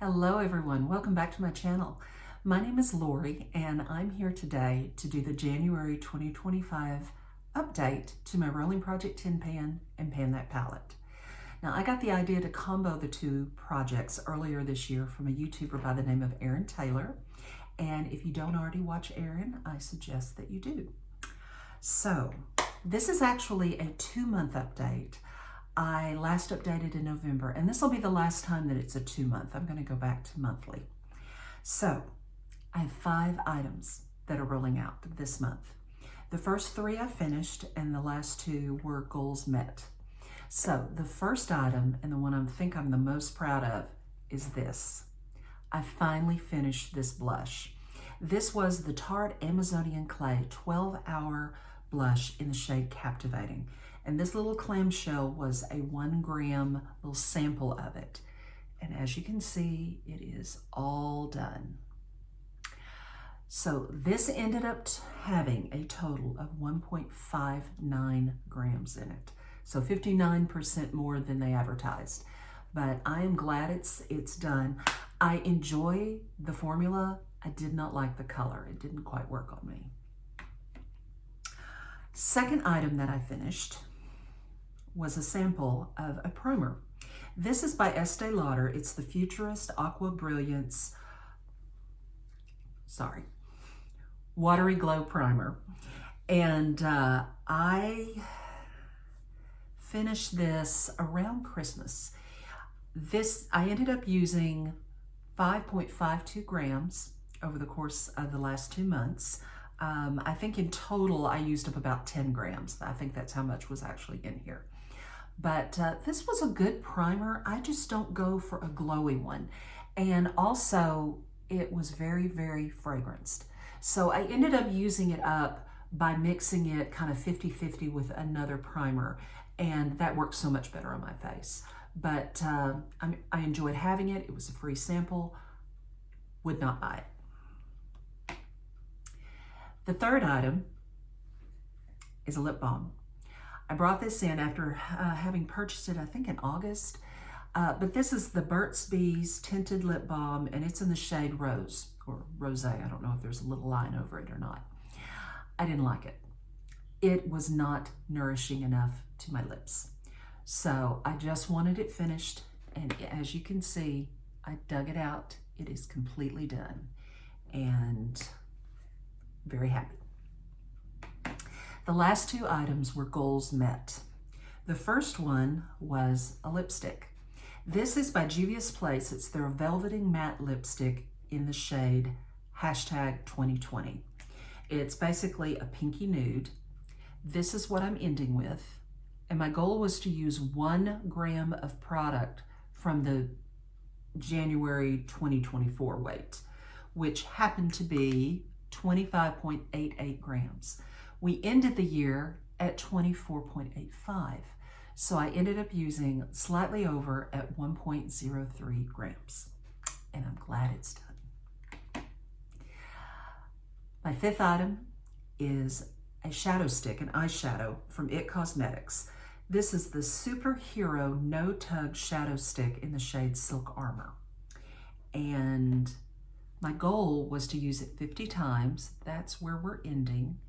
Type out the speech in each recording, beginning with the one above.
Hello everyone, welcome back to my channel. My name is Lori and I'm here today to do the January 2025 update to my Rolling Project tin pan and Pan That palette. Now I got the idea to combo the two projects earlier this year from a YouTuber by the name of Aaron Taylor. And if you don't already watch Aaron, I suggest that you do. So this is actually a 2-month update. I last updated in November, and this will be the last time that it's a 2-month. I'm going to go back to monthly. So I have 5 items that are rolling out this month. The first 3 I finished, and the last 2 were goals met. So the first item, and the one I think I'm the most proud of, is this. I finally finished this blush. This was the Tarte Amazonian Clay 12-hour blush in the shade Captivating. And this little clamshell was a 1 gram little sample of it. And as you can see, it is all done. So this ended up having a total of 1.59 grams in it. So 59% more than they advertised. But I am glad it's done. I enjoy the formula. I did not like the color. It didn't quite work on me. Second item that I finished was a sample of a primer. This is by Estee Lauder. It's the Futurist Aqua Brilliance, Watery Glow Primer. And I finished this around Christmas. I ended up using 5.52 grams over the course of the last 2 months. I think in total I used up about 10 grams. I think that's how much was actually in here. But this was a good primer. I just don't go for a glowy one. And also it was very, very fragranced. So I ended up using it up by mixing it kind of 50-50 with another primer. And that worked so much better on my face. But I enjoyed having it. It was a free sample. Would not buy it. The third item is a lip balm. I brought this in after having purchased it, I think in August. But this is the Burt's Bees Tinted Lip Balm, and it's in the shade Rose, or Rosé. I don't know if there's a little line over it or not. I didn't like it. It was not nourishing enough to my lips. So I just wanted it finished, and as you can see, I dug it out. It is completely done, and very happy. The last 2 items were goals met. The first one was a lipstick. This is by Juvia's Place. It's their Velveting Matte Lipstick in the shade #2020. It's basically a pinky nude. This is what I'm ending with. And my goal was to use 1 gram of product from the January 2024 weight, which happened to be 25.88 grams. We ended the year at 24.85. So I ended up using slightly over at 1.03 grams. And I'm glad it's done. My 5th item is a shadow stick, an eyeshadow from IT Cosmetics. This is the Superhero No Tug Shadow Stick in the shade Silk Armor. And my goal was to use it 50 times. That's where we're ending.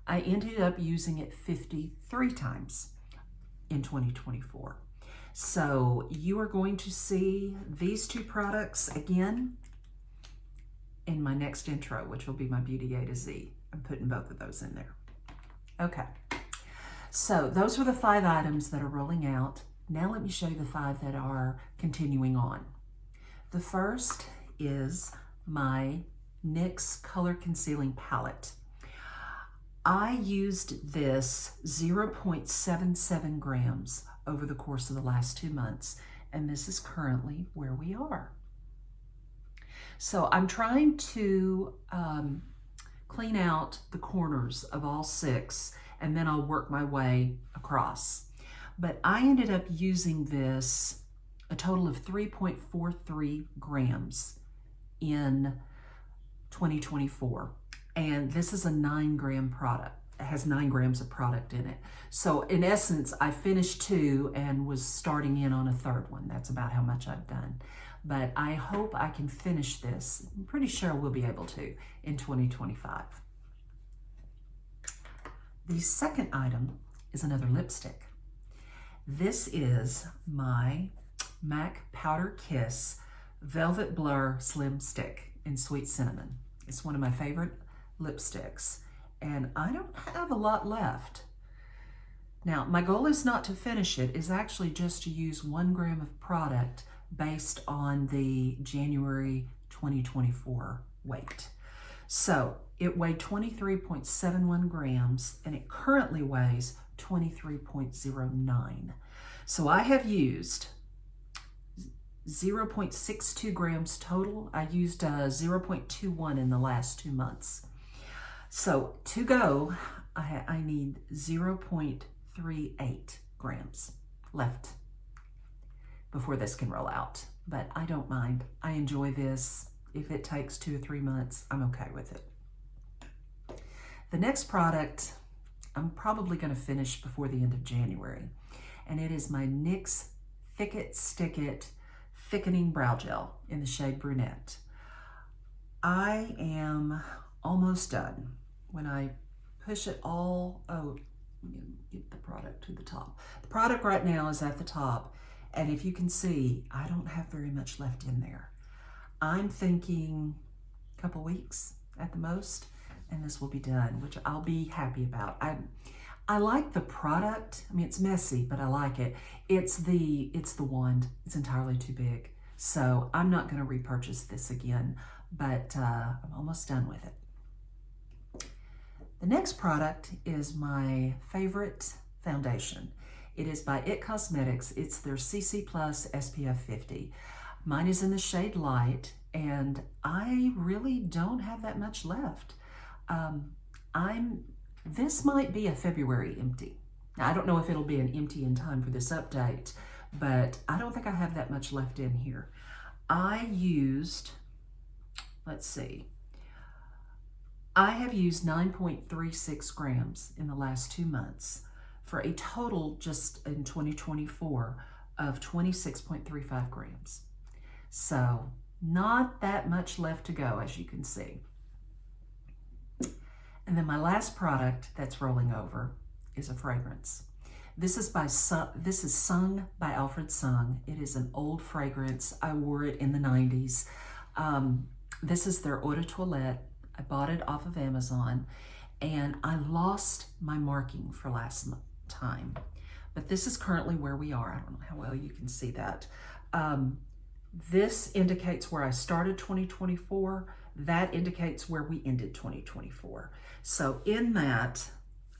I ended up using it 53 times in 2024. So you are going to see these 2 products again in my next intro, which will be my Beauty A to Z. I'm putting both of those in there. Okay, so those were the 5 items that are rolling out. Now let me show you the 5 that are continuing on. The first is my NYX Color Concealing Palette. I used this 0.77 grams over the course of the last 2 months, and this is currently where we are. So I'm trying to clean out the corners of all 6, and then I'll work my way across. But I ended up using this a total of 3.43 grams in 2024. And this is a 9 gram product. has 9 grams of product in it. So in essence, I finished 2 and was starting in on a 3rd one. That's about how much I've done. But I hope I can finish this. I'm pretty sure we'll be able to in 2025. The second item is another lipstick. This is my MAC Powder Kiss Velvet Blur Slim Stick in Sweet Cinnamon. It's one of my favorite lipsticks, and I don't have a lot left. Now, my goal is not to finish it, is actually just to use 1 gram of product based on the January 2024 weight. So it weighed 23.71 grams, and it currently weighs 23.09. So I have used 0.62 grams total. I used 0.21 in the last 2 months. So to go, I need 0.38 grams left before this can roll out. But I don't mind. I enjoy this. If it takes 2 or 3 months, I'm okay with it. The next product, I'm probably going to finish before the end of January. And it is my NYX Thick It Stick It Thickening Brow Gel in the shade Brunette. I am almost done. When I push it all, get the product to the top. The product right now is at the top, and if you can see, I don't have very much left in there. I'm thinking a couple weeks at the most, and this will be done, which I'll be happy about. I like the product. I mean, it's messy, but I like it. It's the wand. It's entirely too big. So I'm not going to repurchase this again, but I'm almost done with it. The next product is my favorite foundation. It is by IT Cosmetics. It's their CC Plus SPF 50. Mine is in the shade Light, and I really don't have that much left. This might be a February empty. Now, I don't know if it'll be an empty in time for this update, but I don't think I have that much left in here. I used, let's see, I have used 9.36 grams in the last 2 months for a total just in 2024 of 26.35 grams. So not that much left to go, as you can see. And then my last product that's rolling over is a fragrance. This is Sung by Alfred Sung. It is an old fragrance. I wore it in the 90s. This is their Eau de Toilette. I bought it off of Amazon, and I lost my marking for last time. But this is currently where we are. I don't know how well you can see that. This indicates where I started 2024. That indicates where we ended 2024. So in that,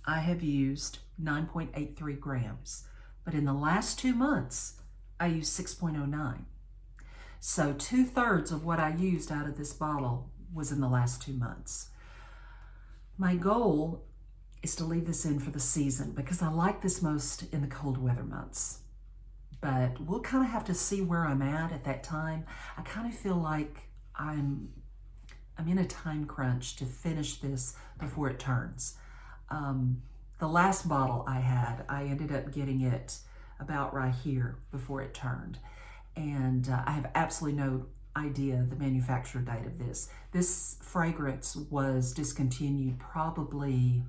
I have used 9.83 grams. But in the last 2 months, I used 6.09. So 2/3 of what I used out of this bottle was in the last 2 months. My goal is to leave this in for the season because I like this most in the cold weather months. But we'll kind of have to see where I'm at that time. I kind of feel like I'm in a time crunch to finish this before it turns. The last bottle I had, I ended up getting it about right here before it turned. And I have absolutely no idea the manufacturer date of this. This fragrance was discontinued probably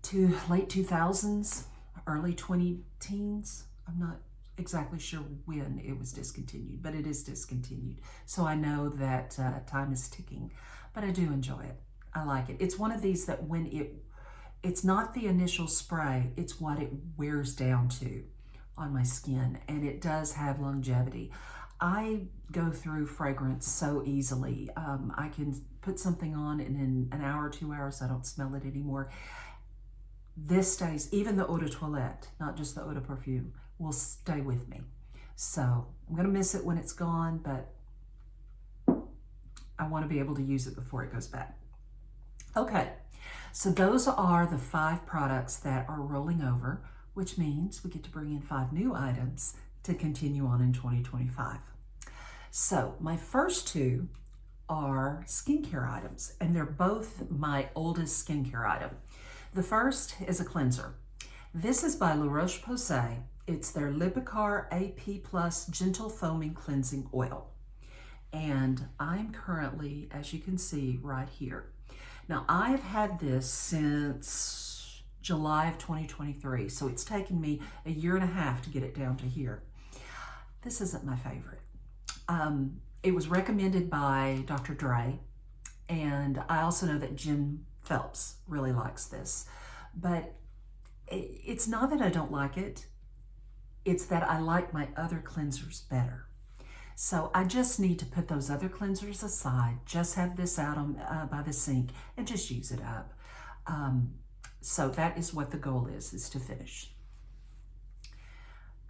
to late 2000s, early 2010s. I'm not exactly sure when it was discontinued, but it is discontinued. So I know that time is ticking, but I do enjoy it. I like it. It's one of these that when it's not the initial spray, it's what it wears down to on my skin, and it does have longevity. I go through fragrance so easily. I can put something on and in an hour, 2 hours, I don't smell it anymore. This stays, even the Eau de Toilette, not just the Eau de Perfume, will stay with me. So I'm gonna miss it when it's gone, but I wanna be able to use it before it goes bad. Okay, so those are the 5 products that are rolling over, which means we get to bring in 5 new items to continue on in 2025. So my first 2 are skincare items, and they're both my oldest skincare item. The first is a cleanser. This is by La Roche-Posay. It's their Lipicar AP Plus Gentle Foaming Cleansing Oil. And I'm currently, as you can see right here. Now, I've had this since July of 2023, so it's taken me a year and a half to get it down to here. This isn't my favorite. It was recommended by Dr. Dre, and I also know that Jim Phelps really likes this. But it's not that I don't like it, it's that I like my other cleansers better. So I just need to put those other cleansers aside, just have this out on, by the sink, and just use it up. So that is what the goal is to finish.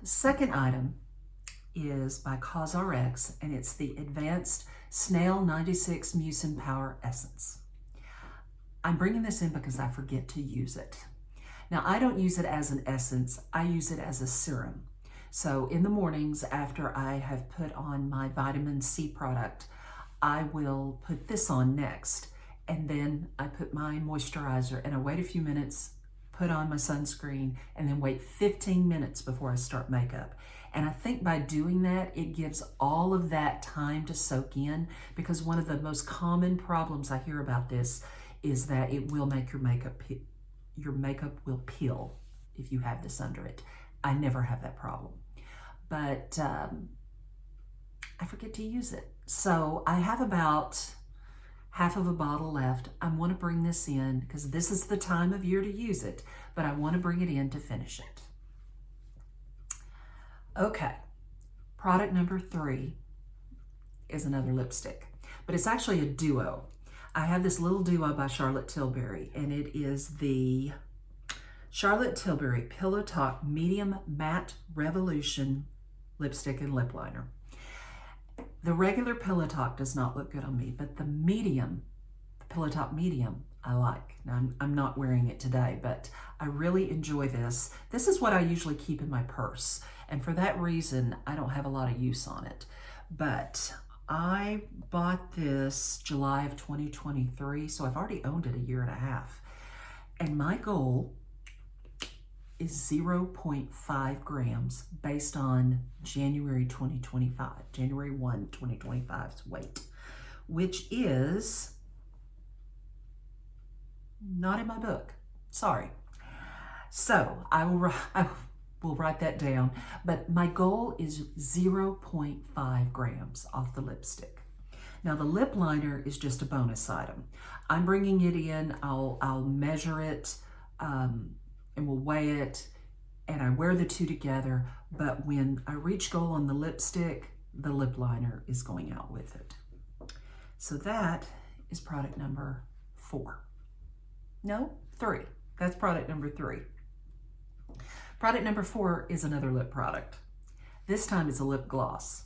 The second item is by CosRx, and it's the Advanced Snail 96 Mucin Power Essence. I'm bringing this in because I forget to use it. Now, I don't use it as an essence, I use it as a serum. So in the mornings after I have put on my vitamin C product, I will put this on next. And then I put my moisturizer and I wait a few minutes, put on my sunscreen, and then wait 15 minutes before I start makeup. And I think by doing that, it gives all of that time to soak in, because one of the most common problems I hear about this is that it will make your makeup will peel if you have this under it. I never have that problem, but I forget to use it. So I have about half of a bottle left. I want to bring this in because this is the time of year to use it, but I want to bring it in to finish it. Okay, product number 3 is another lipstick, but it's actually a duo. I have this little duo by Charlotte Tilbury, and it is the Charlotte Tilbury Pillow Talk Medium Matte Revolution Lipstick and Lip Liner. The regular Pillow Talk does not look good on me, but the medium, the Pillow Talk Medium, I like. Now, I'm not wearing it today, but I really enjoy this. This is what I usually keep in my purse, and for that reason, I don't have a lot of use on it. But I bought this July of 2023, so I've already owned it a year and a half. And my goal is 0.5 grams based on January 2025, January 1, 2025's weight, which is not in my book. Sorry. So I will write that down, but my goal is 0.5 grams off the lipstick. Now the lip liner is just a bonus item. I'm bringing it in, I'll measure it, and we'll weigh it, and I wear the two together, but when I reach goal on the lipstick, the lip liner is going out with it. So that is product number 4. No, 3. That's product number 3. Product number 4 is another lip product. This time it's a lip gloss.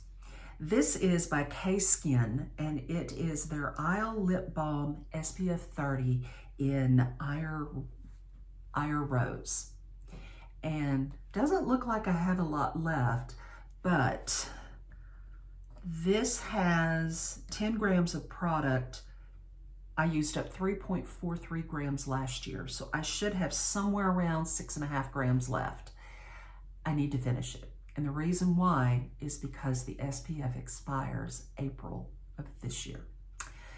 This is by K-Skin, and it is their Isle Lip Balm SPF 30 in Ire Rose. And doesn't look like I have a lot left, but this has 10 grams of product. I used up 3.43 grams last year, so I should have somewhere around 6.5 grams left. I need to finish it. And the reason why is because the SPF expires April of this year.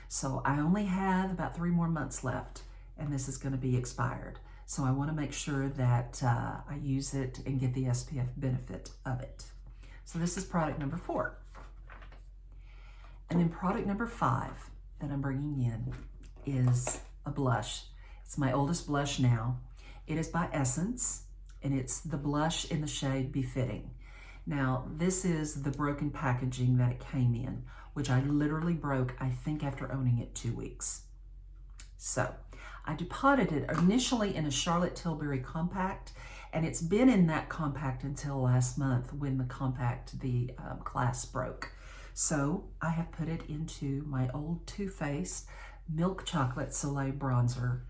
So I only have about 3 more months left, and this is going to be expired. So I want to make sure that I use it and get the SPF benefit of it. So this is product number 4. And then product number 5 that I'm bringing in is a blush. It's my oldest blush now. It is by Essence, and it's the blush in the shade Befitting. Now, this is the broken packaging that it came in, which I literally broke, I think, after owning it 2 weeks. So I deposited it initially in a Charlotte Tilbury compact, and it's been in that compact until last month when the compact, the clasp broke. So I have put it into my old Too Faced Milk Chocolate Soleil bronzer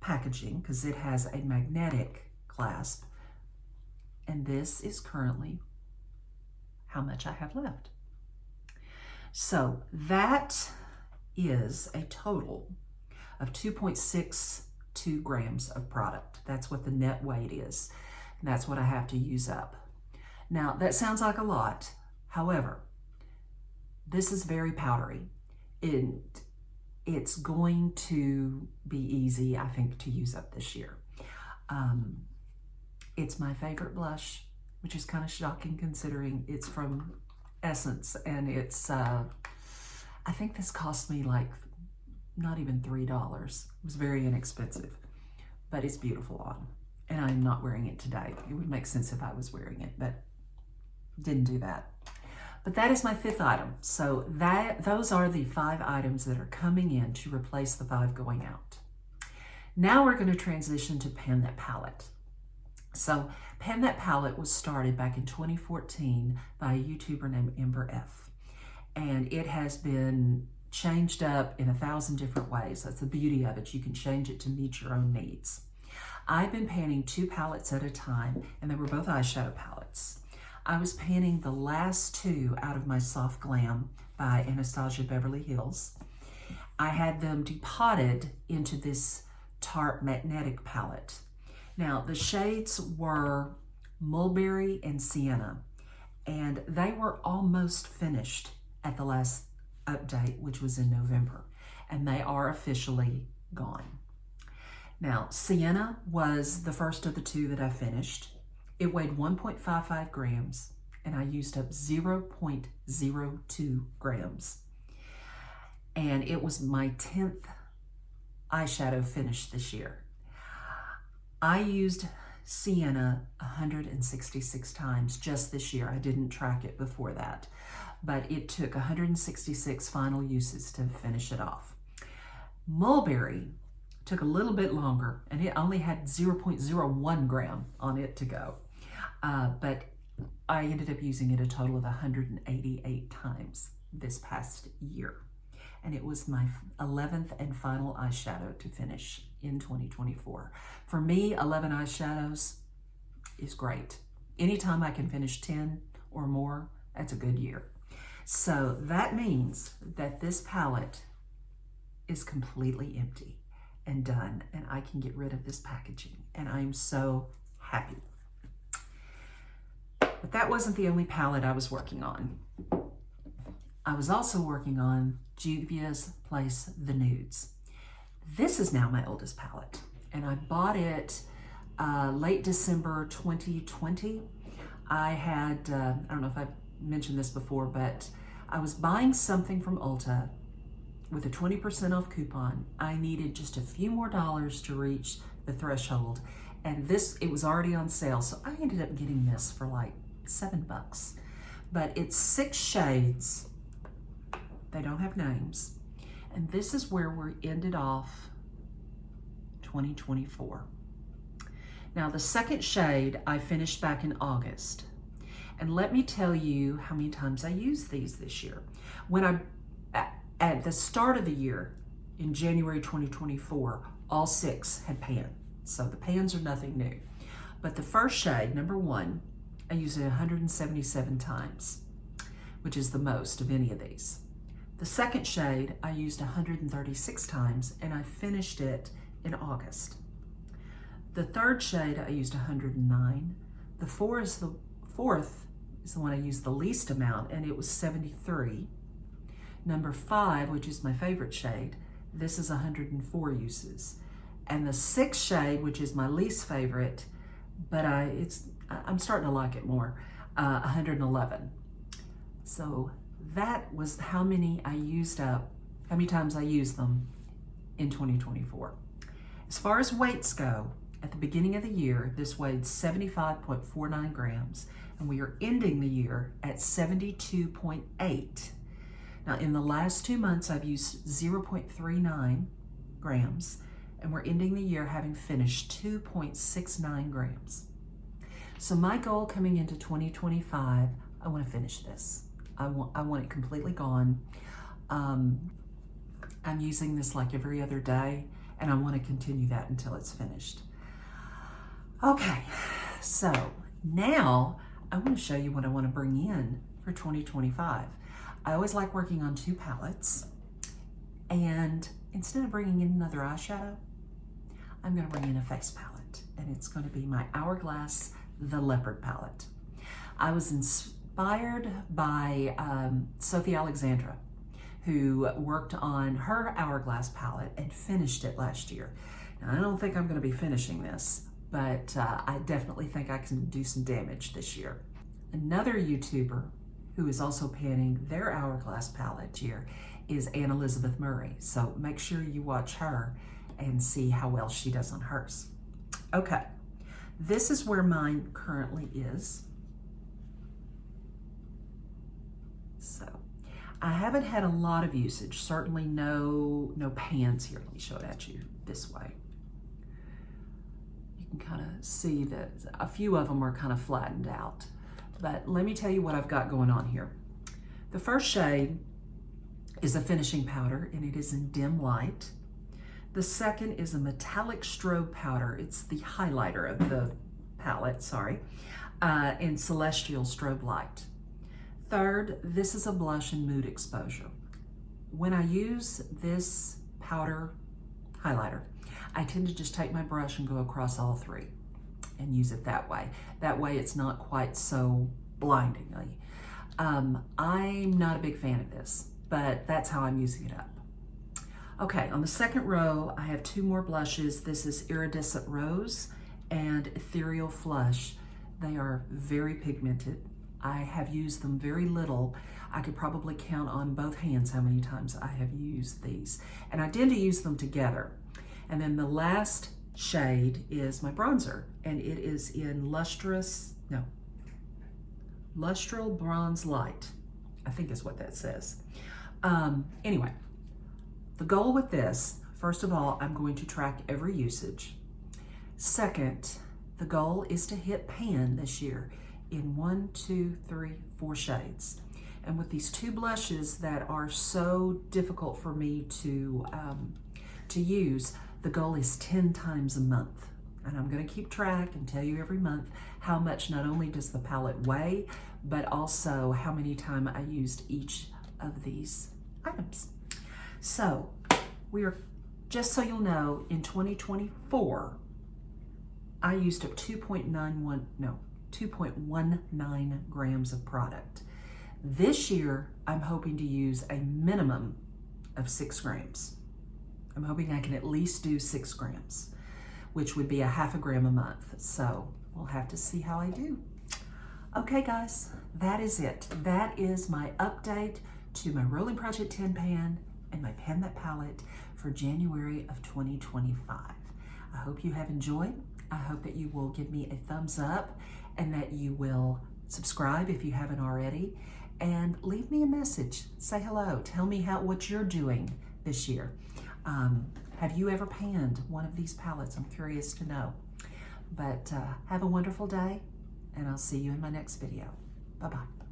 packaging because it has a magnetic clasp. And this is currently how much I have left. So that is a total of 2.62 grams of product. That's what the net weight is. And that's what I have to use up. Now, that sounds like a lot. However, this is very powdery. It's going to be easy, I think, to use up this year. It's my favorite blush, which is kind of shocking considering it's from Essence, and it's, I think this cost me like not even $3. It was very inexpensive, but it's beautiful on, and I'm not wearing it today. It would make sense if I was wearing it, but didn't do that. But that is my 5th item. So those are the 5 items that are coming in to replace the 5 going out. Now we're going to transition to Pan That Palette. So Pan That Palette was started back in 2014 by a YouTuber named Ember F. And it has been changed up in 1,000 different ways. That's the beauty of it. You can change it to meet your own needs. I've been panning 2 palettes at a time, and they were both eyeshadow palettes. I was panning the last 2 out of my Soft Glam by Anastasia Beverly Hills. I had them depotted into this Tarte Magnetic palette. Now, the shades were Mulberry and Sienna, and they were almost finished at the last update, which was in November, and they are officially gone. Now, Sienna was the first of the 2 that I finished. It weighed 1.55 grams, and I used up 0.02 grams. And it was my 10th eyeshadow finish this year. I used Sienna 166 times just this year. I didn't track it before that, but it took 166 final uses to finish it off. Mulberry took a little bit longer, and it only had 0.01 gram on it to go. But I ended up using it a total of 188 times this past year. And it was my 11th and final eyeshadow to finish in 2024. For me, 11 eyeshadows is great. Anytime I can finish 10 or more, that's a good year. So that means that this palette is completely empty and done, and I can get rid of this packaging, and I'm so happy. But that wasn't the only palette I was working on. I was also working on Juvia's Place The Nudes. This is now my oldest palette, and I bought it late December 2020. I had, I don't know if I've mentioned this before, but I was buying something from Ulta with a 20% off coupon. I needed just a few more dollars to reach the threshold, and it was already on sale, so I ended up getting this for like $7. But it's 6 shades. They don't have names. And this is where we ended off 2024. Now, the second shade I finished back in August. And let me tell you how many times I used these this year. At the start of the year, in January 2024, all 6 had pan. So the pans are nothing new. But the first shade, number 1, I used it 177 times, which is the most of any of these. The second shade I used 136 times, and I finished it in August. The third shade I used 109. The fourth is the one I used the least amount, and it was 73. Number 5, which is my favorite shade, this is 104 uses. And the 6th shade, which is my least favorite, but I'm starting to like it more, 111. So that was how many times I used them in 2024. As far as weights go, at the beginning of the year, this weighed 75.49 grams, and we are ending the year at 72.8. Now, in the last 2 months, I've used 0.39 grams, and we're ending the year having finished 2.69 grams. So my goal coming into 2025, I want to finish this. I want it completely gone. I'm using this like every other day, and I want to continue that until it's finished. Okay, so now I want to show you what I want to bring in for 2025. I always like working on 2 palettes, And instead of bringing in another eyeshadow, I'm going to bring in a face palette, and it's going to be my Hourglass The Leopard palette. I was inspired by Sophie Alexandra, who worked on her Hourglass palette and finished it last year. Now, I don't think I'm going to be finishing this, but I definitely think I can do some damage this year. Another YouTuber who is also panning their Hourglass palette here is Anne Elizabeth Murray. So make sure you watch her and see how well she does on hers. Okay, this is where mine currently is. So I haven't had a lot of usage, certainly no pans here. Let me show it at you this way. You can kind of see that a few of them are kind of flattened out. But let me tell you what I've got going on here. The first shade is a finishing powder, and it is in Dim Light. The second is a metallic strobe powder. It's the highlighter of the palette, sorry, in Celestial Strobe Light. Third, this is a blush in Mood Exposure. When I use this powder highlighter, I tend to just take my brush and go across all three and use it that way. That way it's not quite so blindingly. I'm not a big fan of this, but that's how I'm using it up. Okay, on the second row, I have two more blushes. This is Iridescent Rose and Ethereal Flush. They are very pigmented. I have used them very little. I could probably count on both hands how many times I have used these. And I tend to use them together. And then the last shade is my bronzer, and it is in Lustral Bronze Light. I think is what that says. Anyway, the goal with this, first of all, I'm going to track every usage. Second, the goal is to hit pan this year in 1, 2, 3, 4 shades. And with these two blushes that are so difficult for me to use, the goal is 10 times a month. And I'm going to keep track and tell you every month how much not only does the palette weigh, but also how many times I used each of these items. So we are, just so you'll know, in 2024, I used up 2.19 grams of product. This year, I'm hoping to use a minimum of 6 grams. I'm hoping I can at least do 6 grams, which would be a half a gram a month. So we'll have to see how I do. Okay, guys, that is it. That is my update to my Rolling Project 10 pan and my Pan That palette for January of 2025. I hope you have enjoyed. I hope that you will give me a thumbs up and that you will subscribe if you haven't already, and leave me a message. Say hello. Tell me what you're doing this year. Have you ever panned one of these palettes? I'm curious to know. But have a wonderful day, and I'll see you in my next video. Bye-bye.